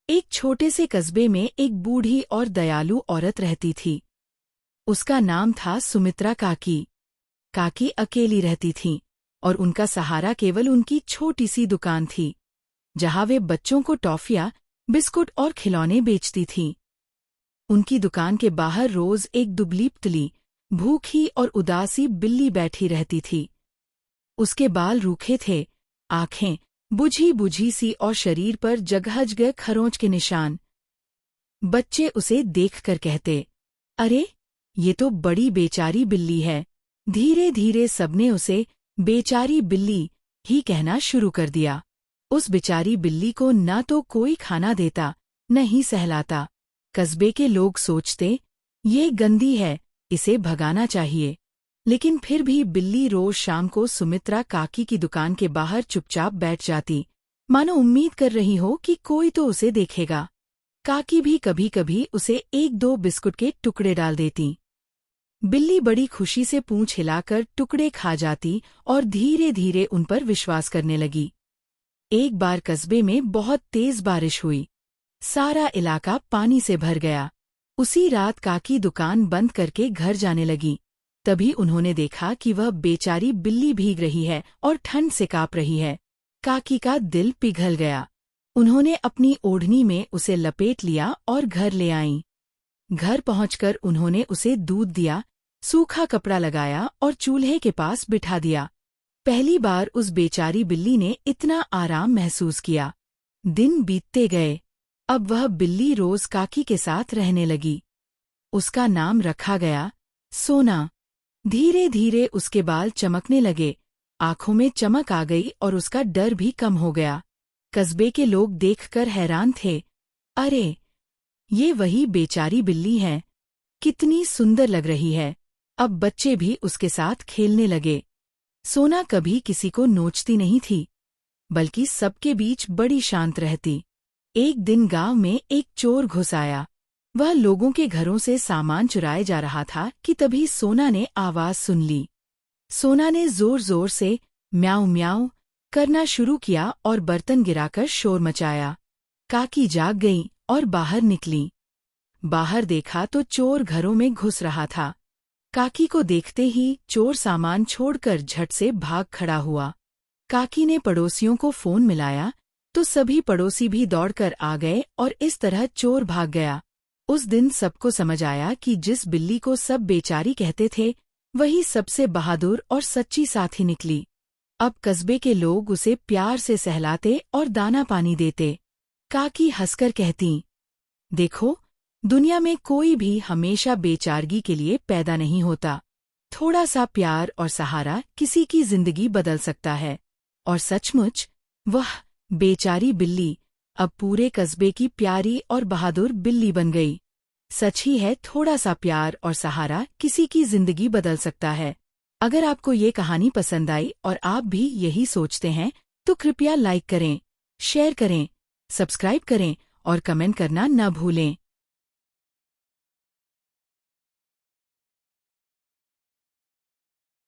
एक छोटे से कस्बे में एक बूढ़ी और दयालु औरत रहती थी। उसका नाम था सुमित्रा काकी। काकी अकेली रहती थीं और उनका सहारा केवल उनकी छोटी सी दुकान थी, जहां वे बच्चों को टॉफियां, बिस्कुट और खिलौने बेचती थीं। उनकी दुकान के बाहर रोज एक दुबली-पतली, भूखी और उदासी बिल्ली बैठी रहती थी। उसके बाल रूखे थे, आंखें बुझी बुझी सी और शरीर पर जगह-जगह खरोंच के निशान। बच्चे उसे देखकर कहते, अरे, ये तो बड़ी बेचारी बिल्ली है। धीरे धीरे सबने उसे बेचारी बिल्ली ही कहना शुरू कर दिया। उस बेचारी बिल्ली को न तो कोई खाना देता, न ही सहलाता। कस्बे के लोग सोचते, ये गंदी है, इसे भगाना चाहिए। लेकिन फिर भी बिल्ली रोज शाम को सुमित्रा काकी की दुकान के बाहर चुपचाप बैठ जाती, मानो उम्मीद कर रही हो कि कोई तो उसे देखेगा। काकी भी कभी कभी उसे एक दो बिस्कुट के टुकड़े डाल देती। बिल्ली बड़ी खुशी से पूंछ हिलाकर टुकड़े खा जाती और धीरे धीरे उन पर विश्वास करने लगी। एक बार कस्बे में बहुत तेज बारिश हुई। सारा इलाका पानी से भर गया। उसी रात काकी दुकान बंद करके घर जाने लगी। तभी उन्होंने देखा कि वह बेचारी बिल्ली भीग रही है और ठंड से कांप रही है। काकी का दिल पिघल गया। उन्होंने अपनी ओढ़नी में उसे लपेट लिया और घर ले आईं। घर पहुंचकर उन्होंने उसे दूध दिया, सूखा कपड़ा लगाया और चूल्हे के पास बिठा दिया। पहली बार उस बेचारी बिल्ली ने इतना आराम महसूस किया। दिन बीतते गए। अब वह बिल्ली रोज काकी के साथ रहने लगी। उसका नाम रखा गया सोना। धीरे धीरे उसके बाल चमकने लगे, आंखों में चमक आ गई और उसका डर भी कम हो गया। कस्बे के लोग देखकर हैरान थे। अरे, ये वही बेचारी बिल्ली है। कितनी सुंदर लग रही है। अब बच्चे भी उसके साथ खेलने लगे। सोना कभी किसी को नोचती नहीं थी, बल्कि सबके बीच बड़ी शांत रहती। एक दिन गांव में एक चोर घुस आया। वह लोगों के घरों से सामान चुराए जा रहा था कि तभी सोना ने आवाज सुन ली। सोना ने जोर जोर से म्याऊं म्याऊं करना शुरू किया और बर्तन गिराकर शोर मचाया। काकी जाग गई और बाहर निकली। बाहर देखा तो चोर घरों में घुस रहा था। काकी को देखते ही चोर सामान छोड़कर झट से भाग खड़ा हुआ। काकी ने पड़ोसियों को फोन मिलाया तो सभी पड़ोसी भी दौड़कर आ गए और इस तरह चोर भाग गया। उस दिन सबको समझ आया कि जिस बिल्ली को सब बेचारी कहते थे, वही सबसे बहादुर और सच्ची साथी निकली। अब कस्बे के लोग उसे प्यार से सहलाते और दाना पानी देते। काकी हंसकर कहती, देखो, दुनिया में कोई भी हमेशा बेचारगी के लिए पैदा नहीं होता। थोड़ा सा प्यार और सहारा किसी की जिंदगी बदल सकता है। और सचमुच, वह बेचारी बिल्ली अब पूरे कस्बे की प्यारी और बहादुर बिल्ली बन गई। सच ही है, थोड़ा सा प्यार और सहारा किसी की जिंदगी बदल सकता है। अगर आपको ये कहानी पसंद आई और आप भी यही सोचते हैं, तो कृपया लाइक करें, शेयर करें, सब्सक्राइब करें और कमेंट करना न भूलें।